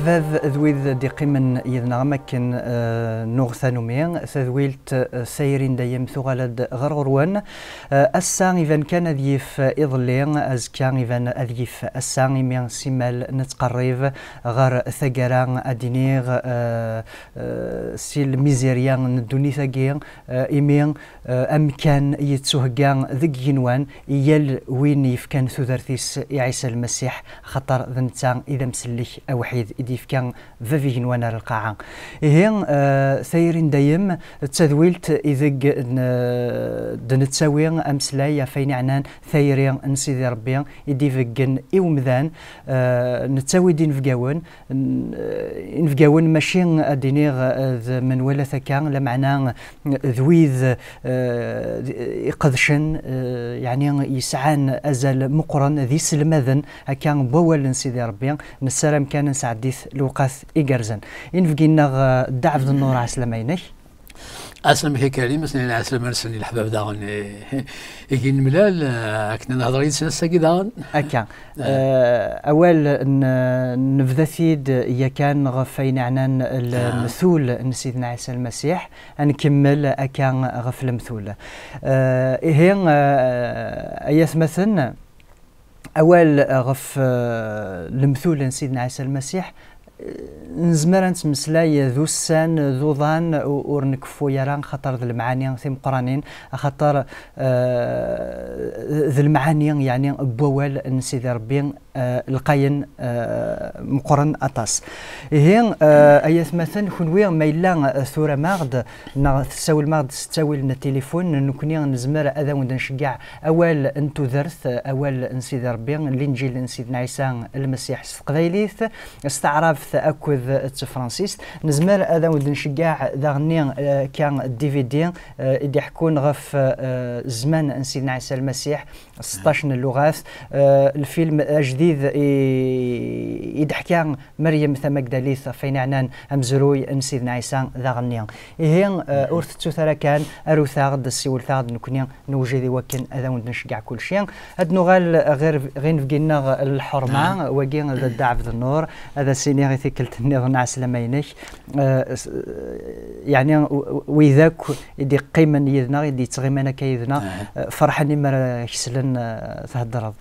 أحباب ذويذ دقي من يذنا مكن نغثانومين ثذويلت سيرين دايم ثغالد غرغروان السان إذن كان ذيف إضلين أزكان إذن أذيف السان إمين سيمال نتقريب غار ثقران أدينيغ سيل ميزيريان ندوني ثقين إمين أمكان يتسوهقان ذق ينوان يل وين يفكان ثوذرثيس عيسى المسيح خطر ذنتان إذا مسلح وحيد إديف كان ففيه نوانا القاعة هين ثيرين دايم تذويلت إذق دنتساوي أمسلاي فين عنان ثيرين نسيدي ربي إديفقن إومذان نتساوي دين فقاون نفقاون ماشين أدينيغ من ولا ثكان لمعنى ذويذ يقذشن يعني يسعان أزل مقرن ذي سلمذن كان بول نسيدي ربي نسلم كان نسعديث لوقاث إيجرزن إنفقينا دعف النور عسلميني أسلم هي كريم سنين أسلم مرسني الحباب داغن يجين ملال كنا نهضرين سنة داغن أكا أول نفذثيد يكان غفين عنان المثول نسيدنا عيسى المسيح نكمل أكان غف المثول هين أيث مثلا أول غف المثول نسيدنا عيسى المسيح نزمر نتمسلاي ذو السان ذو ظان ورنكفو يران خطر ذو المعاني ثم قرانين خطر ذو المعاني يعني بوال نسيد ربي القاين مقرن أطاس هين أيث مثلا كنوي ميلان ثورة ماغد تساوي الماغد تساوي لنا التليفون نكوني نزمر أذا ونشجع أول أنتو ذرث أول نسيد ربي الإنجيل نسيدنا عيسى المسيح قبيليث استعرف أكوذ فرانسيس نزمر هذا ونشجع ذاغني كان الديفيدي اللي يحكون غف زمان نسيدنا عيسى المسيح 16 اللغات الفيلم جديد يدحكي مريم ثمقداليث فين عنان أمزروي نسيدنا عيسى ذاغني هي أورث تثرى كان أروثاغد السيول ثاغد نكوني نوجد وكن هذا ونشجع كل شيء هاد نغال غير فينا الحرمة وجين الدعف النور هذا سيني ثقلت النظام عسلمينك يعني وإذاك يدي قيمة يذنا يدي تغيمنا كيذنا فرحني مرة كسلن تهدرض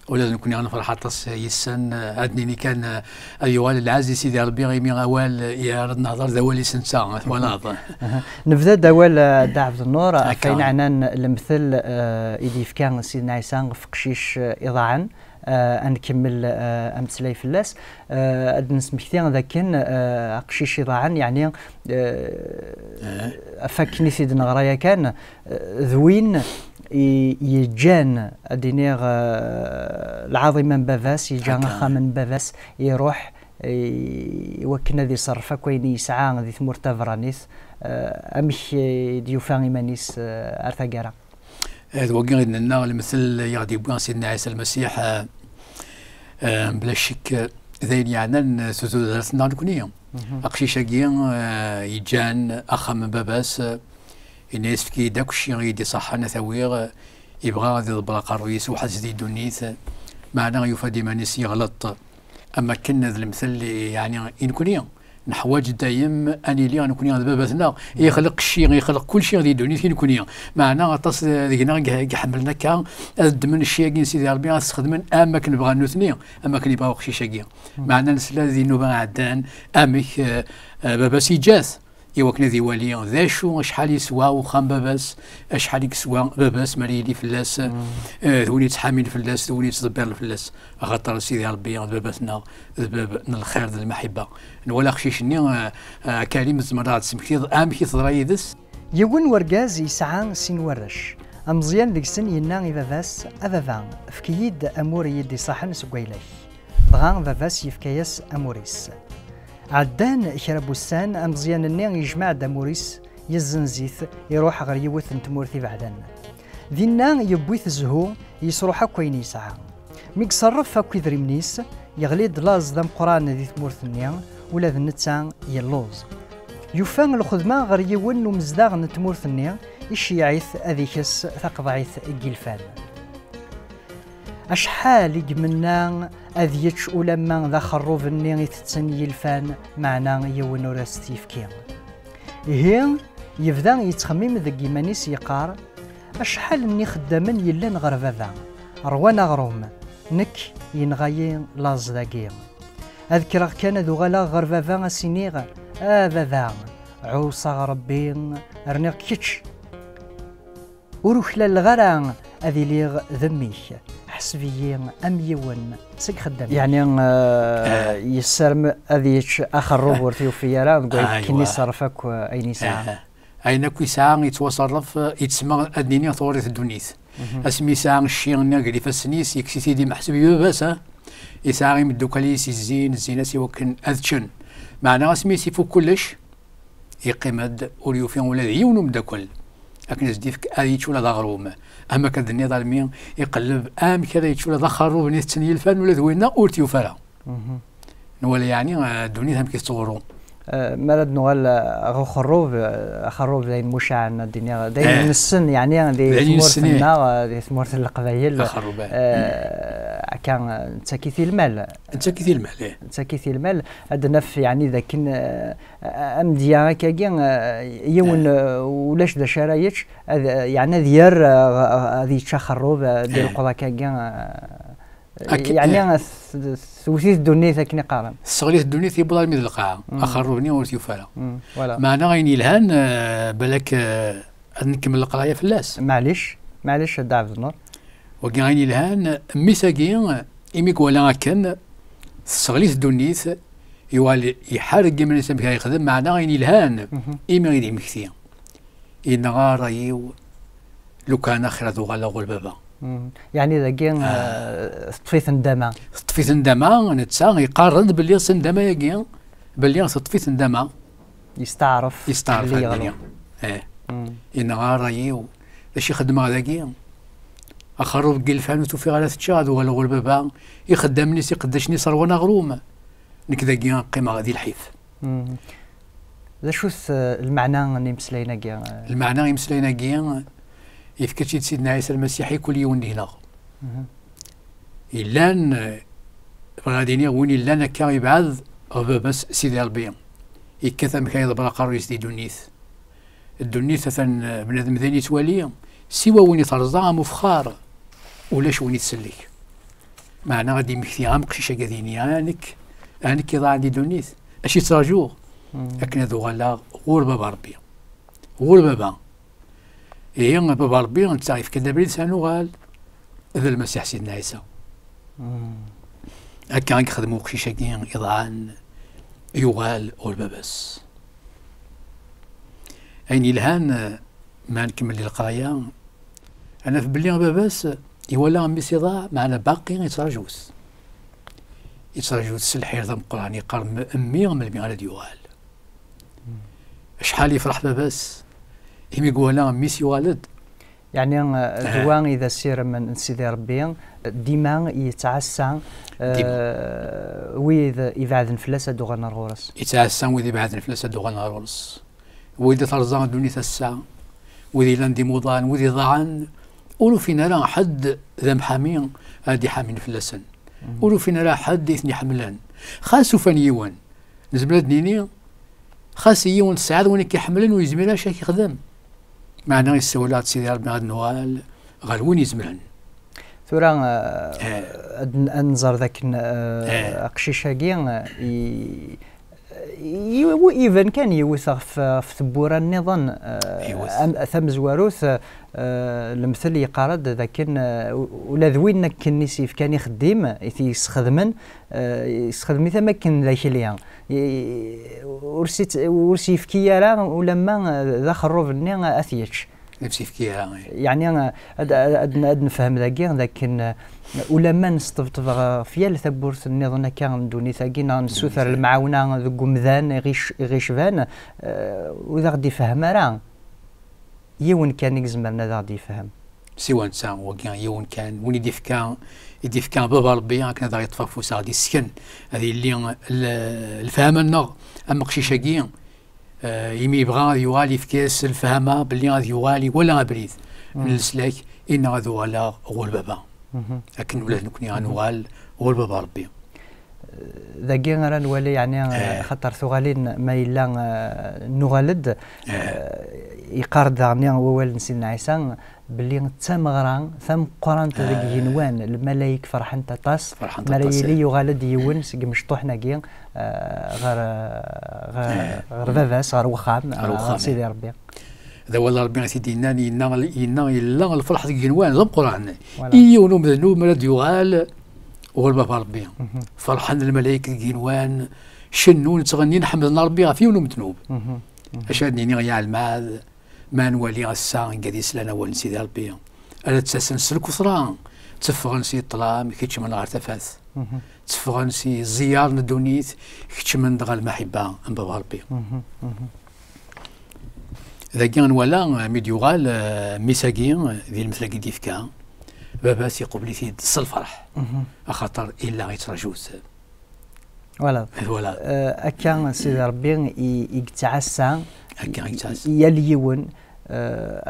ولازم نكون أنا فرحة يسن أدني كان أيوال العزيز سيدي ربي غيمي غوال يا رد نهضر ذوالي سنسا وناظر نبدا دوال دعف النور فين عنان المثل إدي كان سيدنا عيسى في قشيش إضاعا نكمل أمثلة في اللاس أدنس مكتين ذاكن قشيش إضاعا يعني أفكني سيدنا غرايا كان ذوين يجان أدينيغ العظيم من بافاس يجان خامن بافاس يروح وكنا ذي صرفة كوين يسعى ذي ثمور تافرانيث أمش ديوفان إيمانيس أرثاقارا هذا وقعنا لنا المثل يغدي بوان سيدنا عيسى المسيح بلا شك ذين يعني ثلاث نكونية أقشيشا يجان أخا من باباس الناس كي داكشي غيدي صحنا ثوير يبغى ذي البلاقة الرئيس وحز ذي دونيث معنا يفادي مانيس يغلط أما كنا ذي المثل يعني إنكونية نحواج دايم أني لي نكوني هذا باباتنا يخلق الشيء يخلق كل شيء ذي دونيث نكونية معنا غطاس ذينا حملنا كان من الشيء كي سيدي ربي غنستخدم أما كنبغى نوثني أما كنبغى وقشي شاكيا معنا نسلا ذي نوبا عدان أمك باباس يجاث يوكنا ذي والي ذا شو شحال يسوى وخام باباس شحال يسوى باباس مريلي فلاس ذوني تحامين فلاس ذوني تدبر فلاس خاطر سيدي ربي باباتنا باب الخير ذي المحبه ولا خشيشني كلمه مرات سمكتي امشي ثراي ذس يقول ورقاز يسعى سين ورش امزيان ديك سن يناغي باباس افافان فكيد اموري يدي صحن سقويلي بغان باباس يفكيس اموريس عدان كربوسان أمزيان النير يجمع داموريس يزنزيث يروح غير يوث نتمورثي بعدان ذينا يبويث زهو يصروح كوين يسعى ميك صرف فاكو يذريمنيس يغلي دلاز دام قران ذي ثمورث النير ولا ذي نتسان يلوز يفان الخدمة غير يون ومزداغ نتمورث النير إشيعيث أذيكس ثقضعيث الجلفان أشحال يجمنا أذيتش ولما ذا خروف النيغي تتسني الفان معنا يون وراستيف كي هي يبدا يتخمم ذا مانيس يقار أشحال ني خدامن يلان غير بابا روانا غروم نك ينغاي لاز داكي أذكر كان ذو غلا غير بابا سينيغ بابا عوصا ربي رنيغ كيتش وروحلا الغران أذي ليغ ذميك حسبيين أم يون سك خدام يعني يسرم أذيش آخر روبور في وفيرا نقول كني صرفك أين ساعة أين كي ساعة يتصرف يتسمى الدنيا ثورة الدنيس اسمي ساعة الشيء نقري فالسنيس يكسي سيدي محسبي بس يساعة يمدو كليس الزين سيوكن أذشن معناها اسمي سيفو كلش يقيمد وليوفين ولا يون مدكل لكن زديفك يتشولا ذا غروم اما كذا النضال مين يقلب كذا يتشولا ذا خروب نيت تسني الفن ولا ذوينا اورتيو فرا نولي يعني الدنيا هم كيتصوروا مرد نوال غو خروب زي المشاع الدنيا دايما السن يعني دي ثمورتنا دي ثمورت القبائل كان تكيثي المال تكيثي المال عندنا في يعني ذاك امديا كاين يون ولاش ذا شرايتش يعني ديار هذه تخرب ديال القضاء كاين يعني سوسيت الدنيا ثاكني قارن سغليت الدنيا تيبضل من القاعه اخربني ورث يفرا معنا غين الهان بالك نكمل القرايه في اللاس معليش هدا عبد النور وكاين غين الهان ميساكين ايميك ولا كان سغليت الدنيا يوالي يحرق من الانسان كي يخدم معنا غين الهان ايمي غير مكثيا ان غارايو لو كان اخر ذو غلا غلبابا يعني إذا كان طفيت ندما نتسا يقارن باللي سندما ياكين باللي طفيت ندما يستعرف الدنيا إن غارايو باش يخدم هذاكي أخرب قلفان وتوفي على تشاد ولا غلبابا يخدم نيس يقدشني صار وانا غروم نكذا كيان قيمة غادي الحيف ذا شوث المعنى اللي مسلينا كيان المعنى اللي مسلينا كيان يفكر سيدنا عيسى المسيح كل يوم هنا إلا غادي وين إلا كان يبعث بس سيدي ربي يكثم كاين البراقة رئيس دي دونيث الدونيث مثلا بنادم ذاني يتوالي سوى وين يترضى مفخار ولاش وين يتسلك معنا غادي مكثي عام قشيشة كذيني انك كي ضاع عندي دونيث اش يتراجوه لكن هذو غلا غربة بربي غربة إيه بابا ربي أنت تعرف كذا بلي لسانو غال هذا المسيح سيدنا عيسى هكا يخدموا قشيشة كين إضعان يغال والبابس أين الهان ما نكمل القراية أنا في بلي باباس يولى ميس يضاع معنا باقي يتراجوس الحياة ذا القرآن يقارن 100 من المئة يغال شحال يفرح باباس هم يقولون ميس يوالد يعني دوان إذا سير من سيدي ربي ديما يتعسى وإذا يبعد نفلاسة دوغان الغورس يتعسى وإذا يبعد نفلاسة دوغان الغورس وإذا ترزان الدنيا تسع وإذا لاندي موضان وإذا ضاعن ولو فينا لا حد ذا محامين هادي حامين فلاسن ولو فينا لا حد يثني حملان خاصو فانيوان نزبلاد نيني خاص يون السعاد وين كيحملن ويزميلها شاك يخدم معنا السولات سيدي ربي غاد نوال غال وين يزملن ثورا انظر ذاك قشيشاكي إيفن كان يوثق في ثبورة النظام ثم زواروث المثل يقارد ذاك ولا ذوين كنيسيف كان يخدم يستخدم مثل كان ذاك اليوم ورسي في كيارا ولما ذا خروف النيا اثيتش نفسي في كيارا يعني انا نفهم ذاك ولما نستطبطب فيال ثبورت النظام كان دوني ثاقينا نسوثر المعاونه ذو قمذان غيش فان وذا غادي يفهم راه يون كان يزمرنا ذا غادي يفهم سوى نسان وكان يون كان وين يديف كان بابا ربي كان ذا يطفى فوسا غادي يسكن هذه اللي الفهم النغ اما قشيشاكي يمي يبغى يوالي في كاس الفهمه باللي غادي يوالي ولا بريد من السلاك ان غادي ولا غول بابا لكن ولا نكوني غنوغال هو البابا ربي ذاكي راه نولي يعني خاطر ثغالين ما إلا نغالد يقارد عني ووال سيدنا عيسى باللي تمغران ثم قران ذاك ينوان الملايك فرحان تطاس ملايلي يغالد يون سي مشطوح ناكي غير باباس غير وخام سيدي ربي هذا والله ربي سيدي ينا إلا الفرح ذاك ينوان ضم قران يونو مذنوب مراد يغال هو البابا ربي فرحان الملائكة ينوان شنون تغني نحمد ربي في ونوم تنوب اش هادني غيا الماذ ما نولي غسا قديس لنا ول سيدي ربي انا تسسن سلك وصران تفغن سي الظلام كيتش من غير تفاث تفغن سي زيار ندونيت كيتش من دغ المحبه ام بابا ربي اذا كان ولا ميديوغال ميساكين ذي المثل كي فكا بابا سي قبلي في الفرح خاطر الا غيترجوت فوالا اكا سيدي ربي يتعسى يا اليون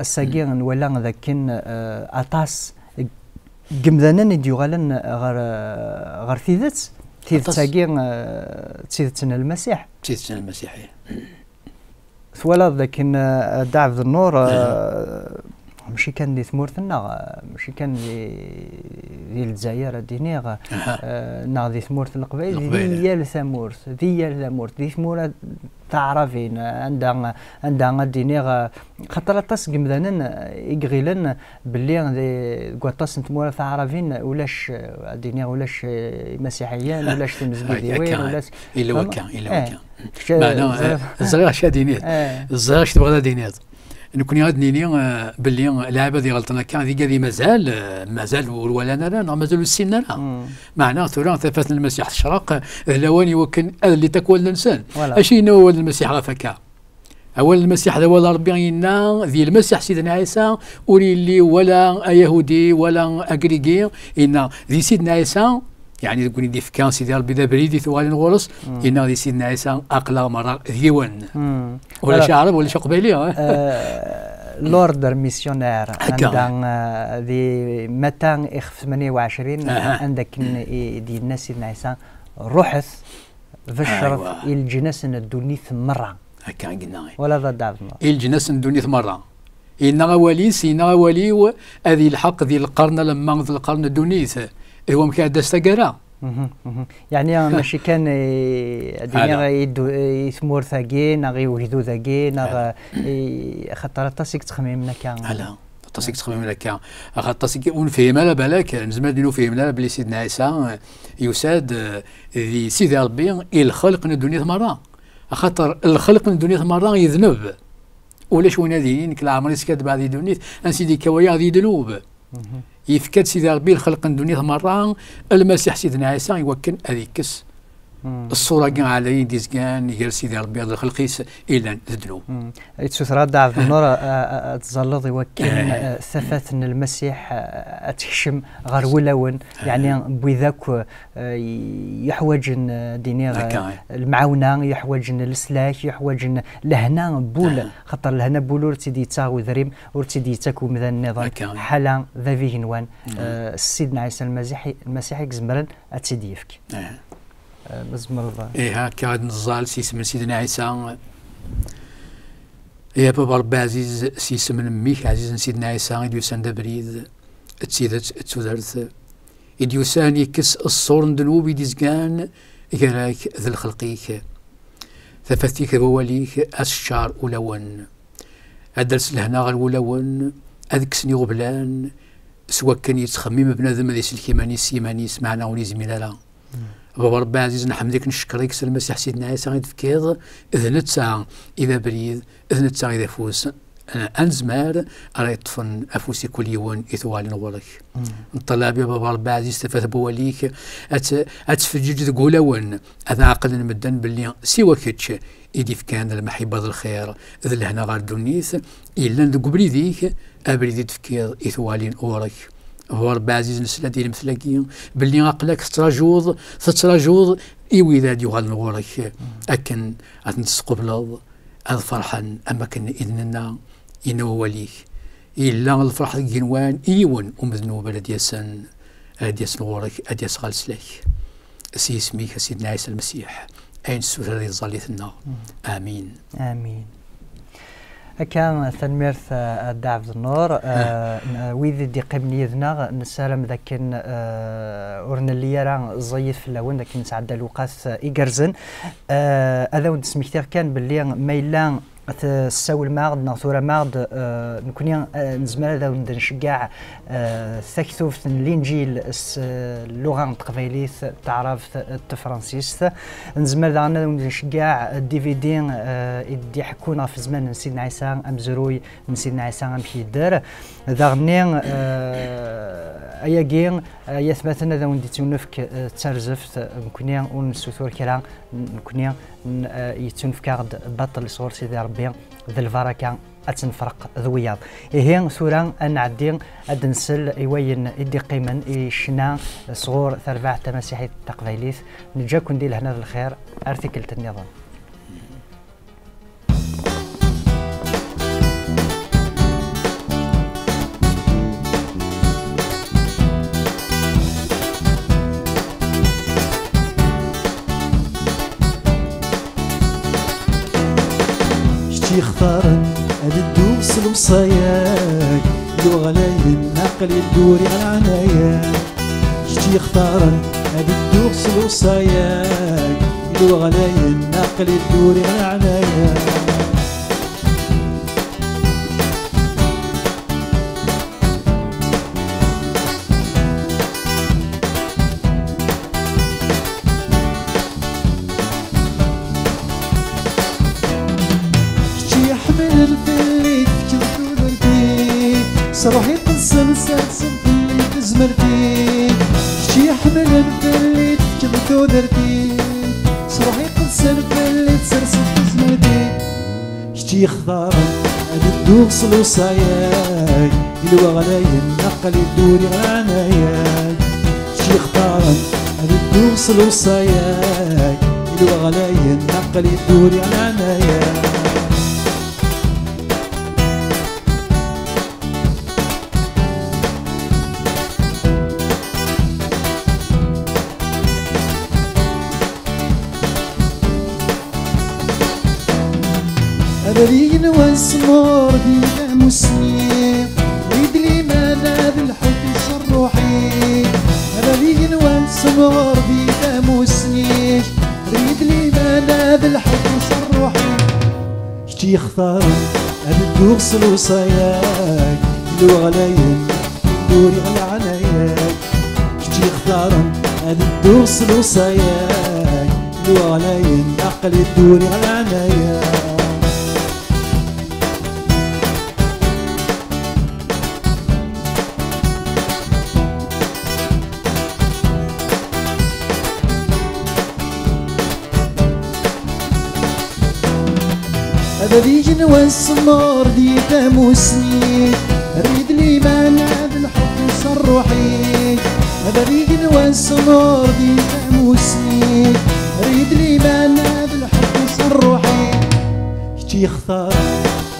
الساكين ولا ذاكن اطاس قمذانا نديوغالن غير ثيثت ساكين تسيدتنا المسيح تسيدتنا المسيح ثوالا ذاكن دعف النور ماشي كان دي ثمورتنا ماشي كان ديال الجزائر دينيغ نا دي ثمورت القبائل ديال ثمورت دي ثمورة تعرفين عندها دينيغ خاطر طاس قمذانا يقغيلن باللي دي كواطاس ثمورة تعرفين ولاش دينيغ ولاش مسيحيين ولاش تمزكيديوين ولاش الا وكان معنا الصغير شا دينيت الصغير اش تبغى دينيت نكون غادنيني باللي اللعابه دي غلطنا كان ذي مازال ولا انا مازال السن انا معناه ترى ثفات المسيح الشرق لواني وكن اللي تكون الانسان اشي هو المسيح غفكا اول المسيح ذا ولا ربي ينا ذي المسيح سيدنا عيسى ولي ولا يهودي ولا اغريغي ان ذي سيدنا عيسى يعني تقولي دي فكان سيدي ربي ذا بريدي ثوالين غورس ان ذي سيدنا عيسى اقلا مرة ديوان ولا شي عرب ولا شي قبيلي لوردر ميسيونير عندنا ذي متى اخ 28 عندك دي الناس سيدنا عيسى روحث في الشرف الجناس الدنيا مرة هكا قلنا ولا ذا دعفنا الجناس الدنيا مرة إن غوالي هذه الحق ذي القرن لما ذي القرن الدونيث هو مكان دستقرا يعني ماشي كان الدنيا يثمر ثاقين غي وجدو ثاقين خاطر طاسيك تخميمنا كان لا طاسيك تخميمنا كان طاسيك ونفهم على بالك نزمر دينو فهمنا بلي سيدنا عيسى يساد ذي سيدي ربي الخلق من الدنيا مرة خاطر الخلق من الدنيا مرة يذنب ولاش وين هذين كل عمري سكات بعد دونيت ان سيدي كوايا غادي يذنوب يفكد سيدي ربي الخلق الدنيا مرة المسيح سيدنا عيسى يوكن هذيكس الصورة كاع على يديز كان غير سيدي ربي هذا الخلقيس إلا تدلو تسرى دعف النور تزلط يوكن ثفات المسيح تحشم غير ولون يعني بذاك يحوج ديني المعاونة يحوج السلاح يحوج لهنا بول خاطر لهنا بول ورتيدي تاغو ذريم ورتيدي تاكو من النظام حالا ذا فيه نوان سيدنا عيسى المسيحي كزمرن اتسيدي يفك مزمر إيه هكا نزال سيسمن سيدنا عيسى يا بابا ربي عزيز سيسمن ميك عزيز سيدنا عيسى يديوسان دبريد تسيدت تودرت يديوسان يكس الصور ندنوب يديزكان يراك ذا الخلقيك ثفتيك بواليك الشعر ولون أدرس لهنا غير ولون أذكسني غبلان سوا كان يتخمم بنادم ذي سلكيمانيس يمانيس معنا ونيزمي لا بابا ربي عزيز نحمدك نشكرك سي المسيح سيدنا عيسى غير تفكير إذا ساعة إذا بريد إذا ساعة إذا فوس أنزمار راه يطفن أفوسي كل يوم إثوالي نورك نطلع يا بابا ربي عزيز تفات بواليك أتفجج تقول ون هذا عقل المدن باللي سوى كتش إدي كان المحبة الخير إذا لهنا غير دونيث إلا نقبلي ذيك أبريد تفكير إثوالي نورك هو ربي عزيز نسلا ديال مثلاكي باللي عقلك تتراجوض إيوي ذا ديوغال نورك أكن أتنسقو بلاد هذا فرحان أما كان إذننا إنه وليك إلا الفرح كينوان إيون ومذنوب بلد يسن أدي سنورك أدي سغالسلك سي اسميك سيدنا عيسى المسيح أين سورة ظليتنا آمين آمين. كان تنميرث الدعف النور ويذي دي قبني يذنا نسالم ذاك ورنا اللي راه زيد في اللون ذاك نسعد الوقاس إيجرزن هذا ود سميتير كان باللي ميلان تساوي المعرض ناثورة معرض نكوني نزمر هذا ود نشجع ثكثوف الانجيل اللغة التقبيلية تعرف التفرنسيس نزمر ذا ود نشجع الديفيدي يدي حكونا في زمان سيدنا عيسى ام زروي سيدنا عيسى ام كيدار ذاغني اياكين يثبتنا ذا ود تونفك ترزفت نكوني ونسوثور كلام نكوني يتنفكارد بطل صور سيدي ربي ذي البركه اتنفرق ذوياض هي ثورة نعدي ادنسل يوين يدي قيمن يشنا صغور ثربع تماسيحي التقبيليث نجاكم ديال هنا الخير ارتكلة النظام. يختارن الدوس الوصاياك لو غلاي النقل يدوري على عناياك شتي يختارن الدوس الوصاياك لو غلاي النقل يدوري على عناياك صروحي قصن سلسل اللي تزمرتي شي يحمل اللي تكبتو درتي صروحي قصن اللي تسرسل تزمرتي شتي يختار الدوس الوصاياك يلوى غلاي النقل يدوري عناياك شتي يختار الدوس الوصاياك يلوى غلاي النقل يدوري عناياك أبريين واسمار دي مسني ريد لي ماذا بالحب صروحي أبريين واسمار دي مسني ريد لي ماذا بالحب صروحي شتي يختار الدوس الوصاياك لو غلايم دوري على عناياك شتي يختار الدوس الوصاياك لو غلايم عقلي دوري على عناياك أبديجن والسمار دي تموسني ريد لي مانا بالحب صروحي أبديجن والسمار دي تموسني ريد لي مانا بالحب صروحي شتي يختار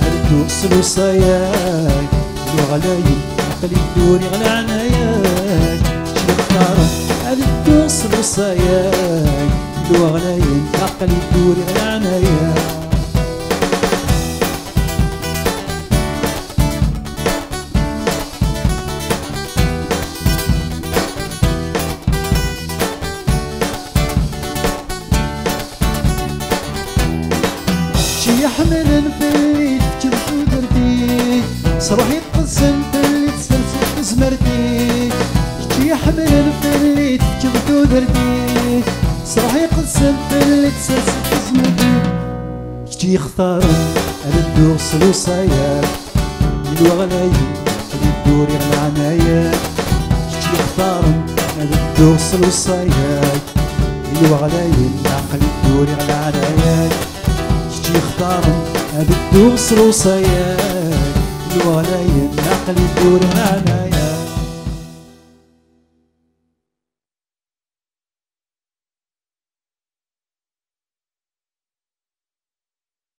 الدوس الوصاياك لو غلاي عقلي دوري على عناياك شتي يختار الدوس الوصاياك لو غلاي عقلي دوري على عناياك يحمل في تكبتو درتي صروحي تقسم في اللي تسلسل تزمرتي شتي يحمل في اللي تكبتو درتي صروحي قسم في اللي تسلسل تزمرتي شتي يختار الدوس الوصاياك يلوى غلاي يدوري على عناياك شتي يختار الدوس الوصاياك يلوى غلاي العقل يدوري على عناياك يختار الدوس الوصاياك لو غلاي العقل يدور معنا